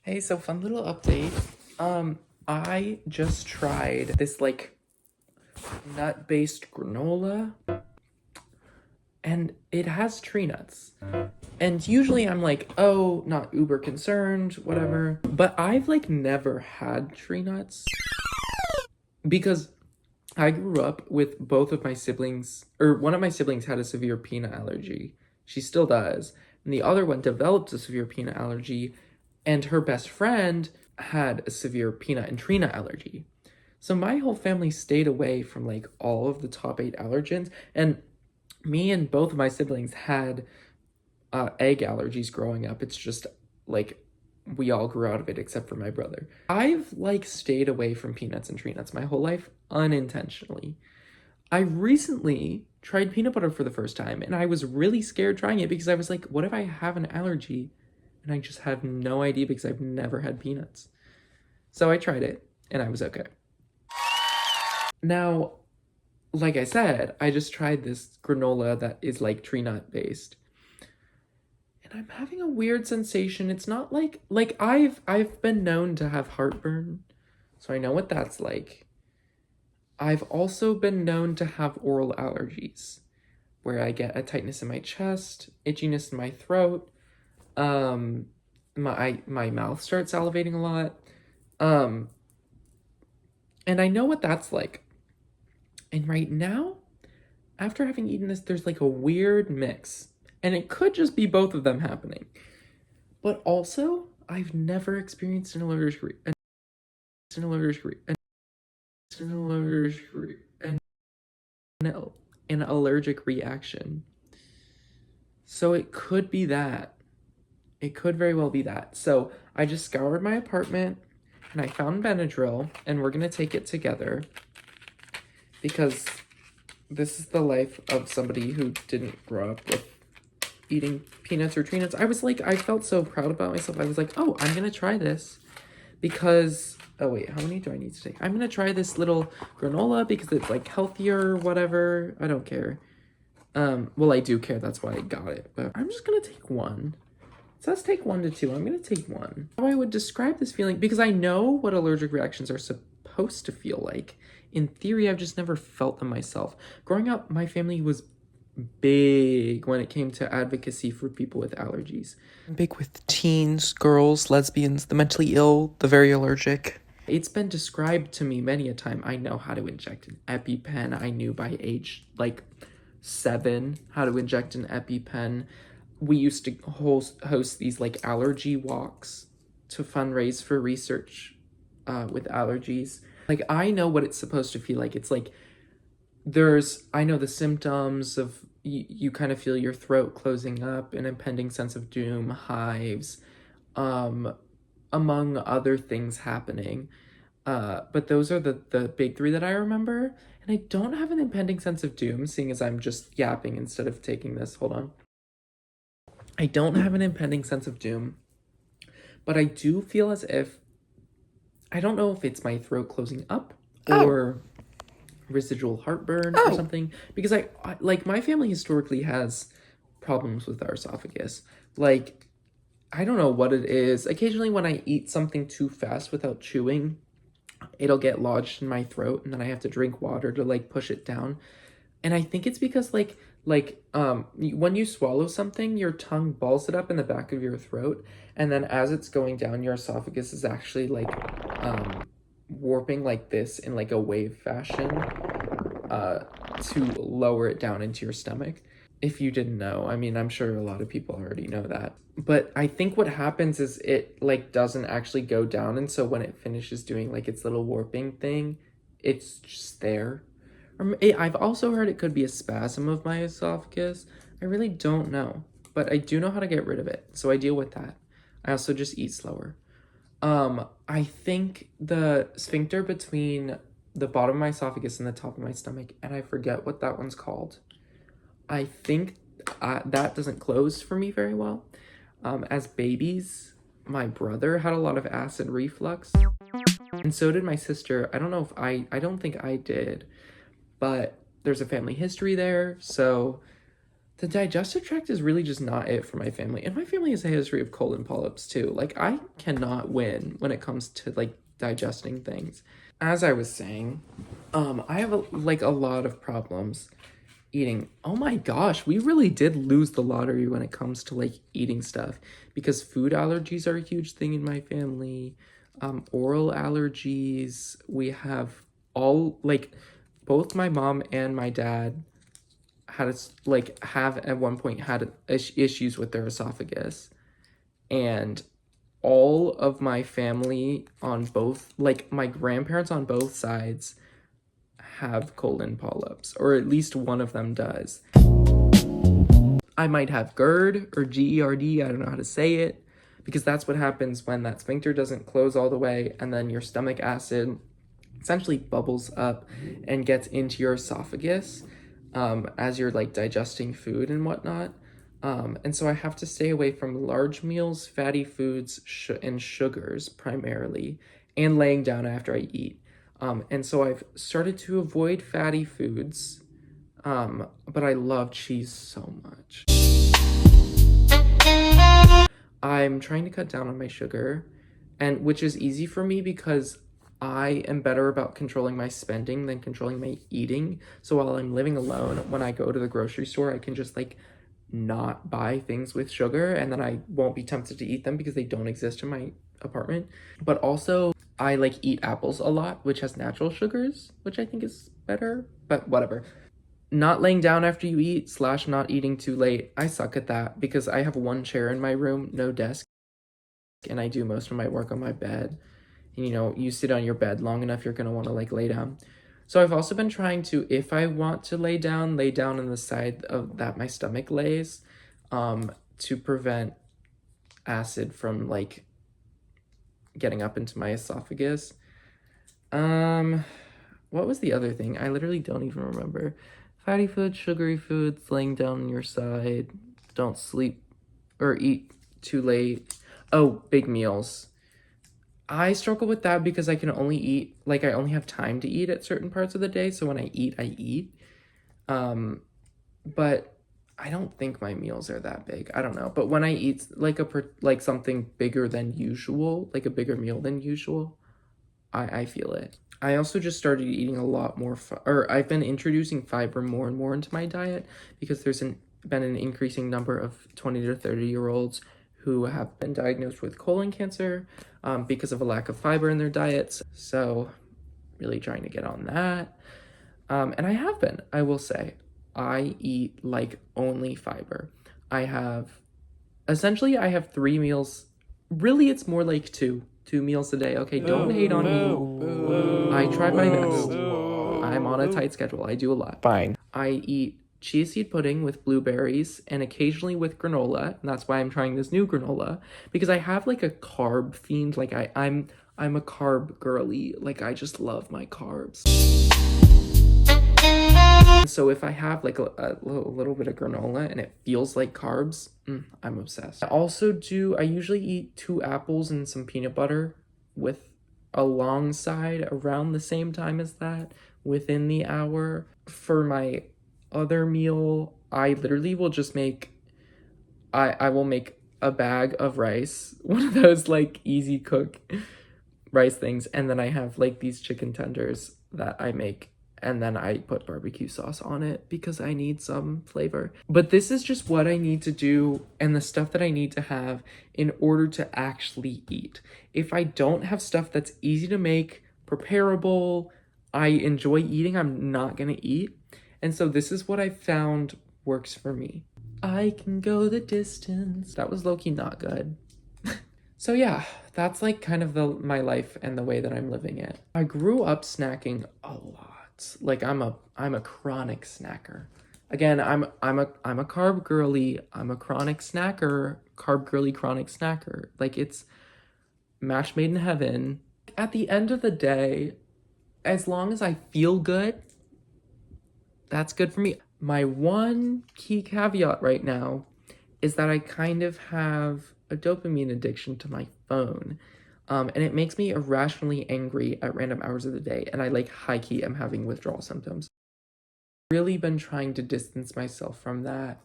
Hey, so fun little update. I just tried this like nut-based granola and it has tree nuts. And usually I'm like, oh, not uber concerned, whatever. But I've like never had tree nuts because I grew up with both of my siblings, or one of my siblings had a severe peanut allergy. She still does. And the other one developed a severe peanut allergy, and her best friend had a severe peanut and tree nut allergy. So my whole family stayed away from like all of the top 8 allergens, and me and both of my siblings had egg allergies growing up. It's just like we all grew out of it except for my brother. I've like stayed away from peanuts and tree nuts my whole life unintentionally. I recently tried peanut butter for the first time and I was really scared trying it because I was like, what if I have an allergy and I just have no idea because I've never had peanuts? So I tried it and I was okay. Now, like I said, I just tried this granola that is like tree nut based. And I'm having a weird sensation. It's not like I've been known to have heartburn, so I know what that's like. I've also been known to have oral allergies, where I get a tightness in my chest, itchiness in my throat, um, my mouth starts salivating a lot, um, and I know what that's like. And right now, after having eaten this, there's like a weird mix, and it could just be both of them happening. But also, I've never experienced an allergic re- an allergic re- an allergic re- an allergic reaction. So it could be that. It could very well be that. So I just scoured my apartment and I found Benadryl, and we're gonna take it together because this is the life of somebody who didn't grow up with eating peanuts or tree nuts. I felt so proud about myself. I was like, oh, I'm gonna try this because, oh wait, how many do I need to take? I'm gonna try this little granola because it's like healthier, whatever. I don't care. Well, I do care. That's why I got it. But I'm just gonna take one. So let's take 1 to 2. I'm gonna take one. How I would describe this feeling, because I know what allergic reactions are supposed to feel like. In theory, I've just never felt them myself. Growing up, my family was big when it came to advocacy for people with allergies. Big with teens, girls, lesbians, the mentally ill, the very allergic. It's been described to me many a time. I know how to inject an EpiPen. I knew by age like 7 how to inject an EpiPen. We used to host these like allergy walks to fundraise for research with allergies. Like, I know what it's supposed to feel like. It's like I know the symptoms of you kind of feel your throat closing up, an impending sense of doom, hives, um, among other things happening. But those are the big three that I remember. And I don't have an impending sense of doom, seeing as I'm just yapping instead of taking this. Hold on. I don't have an impending sense of doom, but I do feel as if I don't know if it's my throat closing up or residual heartburn or something, because I like my family historically has problems with our esophagus. Like, I don't know what it is. Occasionally when I eat something too fast without chewing, it'll get lodged in my throat and then I have to drink water to like push it down. And I think it's because when you swallow something, your tongue balls it up in the back of your throat, and then as it's going down, your esophagus is actually like warping like this in like a wave fashion to lower it down into your stomach. If you didn't know, I mean, I'm sure a lot of people already know that. But I think what happens is it like doesn't actually go down, and so when it finishes doing like its little warping thing, it's just there. I've also heard it could be a spasm of my esophagus. I really don't know, but I do know how to get rid of it, so I deal with that. I also just eat slower. I think the sphincter between the bottom of my esophagus and the top of my stomach, and I forget what that one's called. I think that doesn't close for me very well. As babies, my brother had a lot of acid reflux, and so did my sister. I don't think I did, but there's a family history there, so the digestive tract is really just not it for my family. And my family has a history of colon polyps too. Like, I cannot win when it comes to like digesting things. As I was saying, I have a lot of problems eating. Oh my gosh, we really did lose the lottery when it comes to like eating stuff, because food allergies are a huge thing in my family. Oral allergies. We have all like both my mom and my dad had have at one point had issues with their esophagus, and all of my family on both, like my grandparents on both sides, have colon polyps, or at least one of them does. I might have GERD or GERD, I don't know how to say it, because that's what happens when that sphincter doesn't close all the way, and then your stomach acid essentially bubbles up and gets into your esophagus as you're like digesting food and whatnot. And so I have to stay away from large meals, fatty foods, and sugars primarily, and laying down after I eat. And so I've started to avoid fatty foods, but I love cheese so much. I'm trying to cut down on my sugar, and which is easy for me because I am better about controlling my spending than controlling my eating. So while I'm living alone, when I go to the grocery store, I can just like not buy things with sugar, and then I won't be tempted to eat them because they don't exist in my apartment. But also, I like eat apples a lot, which has natural sugars, which I think is better, but whatever. Not laying down after you eat / not eating too late. I suck at that because I have one chair in my room, no desk, and I do most of my work on my bed. And, you know, you sit on your bed long enough, you're going to want to like lay down. So I've also been trying to, if I want to lay down on the side of that my stomach lays, to prevent acid from like getting up into my esophagus. What was the other thing? I literally don't even remember. Fatty foods, sugary foods, laying down on your side, don't sleep or eat too late. Oh, big meals. I struggle with that because I can only eat, like I only have time to eat at certain parts of the day. So when I eat, I eat. But I don't think my meals are that big. I don't know. But when I eat like something bigger than usual, like a bigger meal than usual, I feel it. I also just started eating a lot more, or I've been introducing fiber more and more into my diet because there's been an increasing number of 20 to 30-year-olds who have been diagnosed with colon cancer because of a lack of fiber in their diets. So really trying to get on that. And I have been, I will say. I eat like only fiber. I have 3 meals. Really, it's more like 2 meals a day. Okay, don't hate on me. I try my best. I'm on a tight schedule. I do a lot. Fine. I eat chia seed pudding with blueberries and occasionally with granola, and that's why I'm trying this new granola, because I have like a carb fiend. Like I'm a carb girly. Like I just love my carbs. So if I have like a little bit of granola and it feels like carbs, I'm obsessed. I usually eat 2 apples and some peanut butter with alongside around the same time as that within the hour. For my other meal, I literally will just I will make a bag of rice, one of those like easy cook rice things, and then I have like these chicken tenders that I make, and then I put barbecue sauce on it because I need some flavor. But this is just what I need to do and the stuff that I need to have in order to actually eat. If I don't have stuff that's easy to make, preparable, I enjoy eating, I'm not gonna eat. And so this is what I found works for me. I can go the distance. That was low-key not good. So yeah, that's like kind of my life and the way that I'm living it. I grew up snacking a lot. Like I'm a chronic snacker. Again, I'm a carb girly. I'm a chronic snacker. Carb girly chronic snacker. Like it's match made in heaven. At the end of the day, as long as I feel good, that's good for me. My one key caveat right now is that I kind of have a dopamine addiction to my phone. And it makes me irrationally angry at random hours of the day. And I like high-key am having withdrawal symptoms. Really been trying to distance myself from that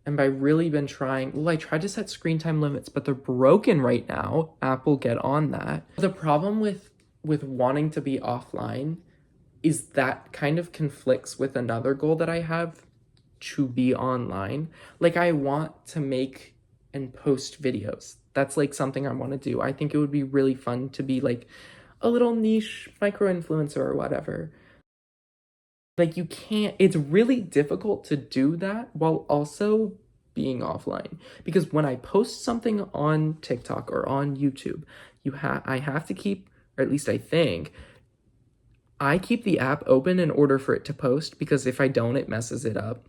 And by really been trying, well, I tried to set screen time limits, but they're broken right now. Apple, get on that. The problem with wanting to be offline is that kind of conflicts with another goal that I have, to be online. Like, I want to make and post videos. That's like something I want to do. I think it would be really fun to be like a little niche micro influencer or whatever. Like, you can't, it's really difficult to do that while also being offline. Because when I post something on TikTok or on YouTube, I have to keep, or at least I think, I keep the app open in order for it to post, because if I don't, it messes it up.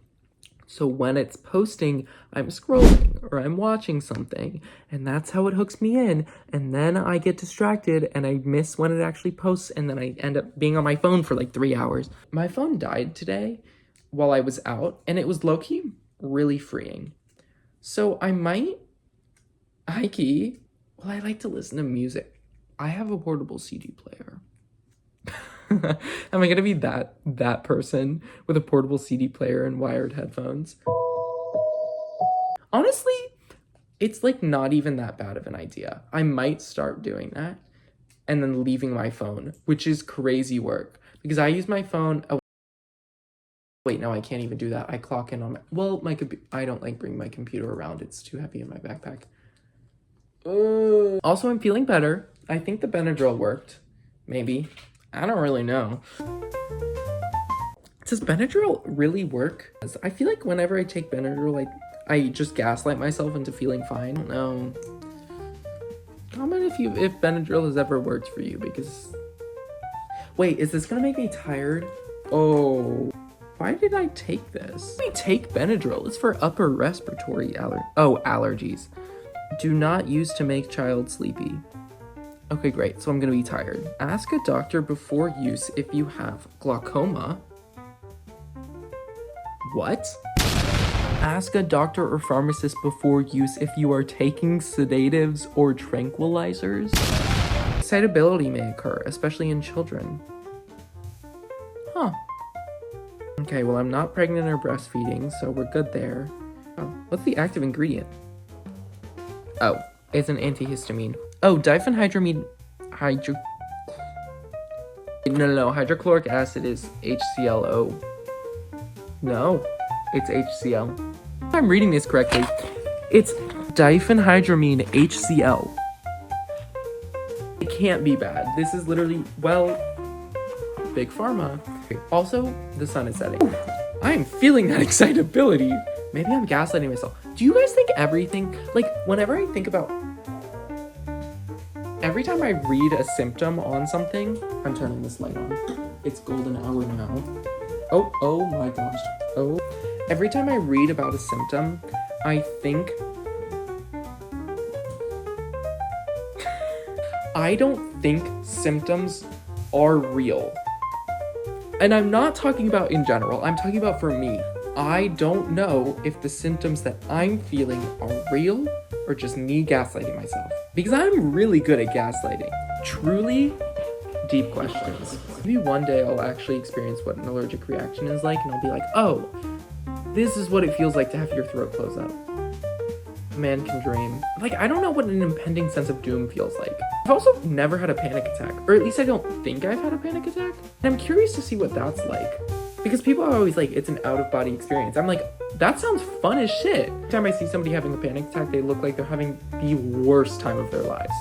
So when it's posting, I'm scrolling or I'm watching something, and that's how it hooks me in. And then I get distracted and I miss when it actually posts, and then I end up being on my phone for like 3 hours. My phone died today while I was out, and it was low-key really freeing. So I might, I like to listen to music. I have a portable CD player. Am I gonna be that person with a portable CD player and wired headphones? Honestly, it's like not even that bad of an idea. I might start doing that and then leaving my phone, which is crazy work because I use my phone. Oh, wait, no, I can't even do that. I clock in on I don't like bringing my computer around. It's too heavy in my backpack. Also, I'm feeling better. I think the Benadryl worked. Maybe. I don't really know. Does Benadryl really work? I feel like whenever I take Benadryl, I just gaslight myself into feeling fine. I don't know. Comment if Benadryl has ever worked for you, because... Wait, is this gonna make me tired? Oh, why did I take this? I take Benadryl. It's for upper respiratory allergies. Do not use to make child sleepy. Okay, great. So I'm gonna be tired. Ask a doctor before use if you have glaucoma. What? Ask a doctor or pharmacist before use if you are taking sedatives or tranquilizers. Excitability may occur, especially in children. Huh. Okay, well, I'm not pregnant or breastfeeding, so we're good there. Oh, what's the active ingredient? Oh, it's an antihistamine. Oh, diphenhydramine No, hydrochloric acid is HClO. No, it's HCl. If I'm reading this correctly, it's diphenhydramine HCl. It can't be bad. This is literally, well, big pharma. Also, the sun is setting. I am feeling that excitability. Maybe I'm gaslighting myself. Do you guys think everything, like, whenever I think about, every time I read a symptom on something, I'm turning this light on. It's golden hour now. Oh my gosh. Oh. Every time I read about a symptom, I think, I don't think symptoms are real. And I'm not talking about in general, I'm talking about for me. I don't know if the symptoms that I'm feeling are real or just me gaslighting myself. Because I'm really good at gaslighting. Truly deep questions. Maybe one day I'll actually experience what an allergic reaction is like, and I'll be like, oh, this is what it feels like to have your throat close up. A man can dream. Like, I don't know what an impending sense of doom feels like. I've also never had a panic attack, or at least I don't think I've had a panic attack. And I'm curious to see what that's like. Because people are always like, it's an out-of-body experience. I'm like, that sounds fun as shit. Every time I see somebody having a panic attack, they look like they're having the worst time of their lives.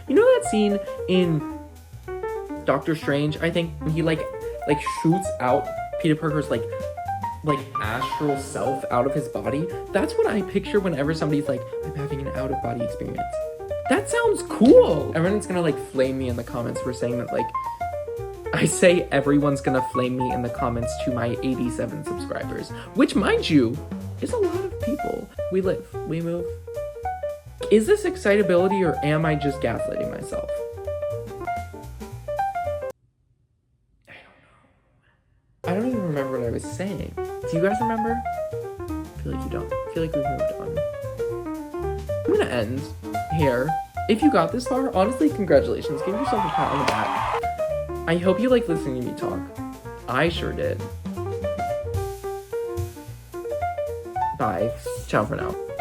You know that scene in Doctor Strange, I think, when he like shoots out Peter Parker's like astral self out of his body? That's what I picture whenever somebody's like, I'm having an out-of-body experience. That sounds cool. Everyone's gonna like flame me in the comments for saying that, like, I say everyone's gonna flame me in the comments to my 87 subscribers, which, mind you, is a lot of people. We live, we move. Is this excitability, or am I just gaslighting myself? I don't even remember what I was saying. Do you guys remember? I feel like you don't. I feel like we've moved on. I'm gonna end here. If you got this far, honestly, congratulations. Give yourself a pat on the back. I hope you like listening to me talk. I sure did. Bye. Ciao. Ciao for now.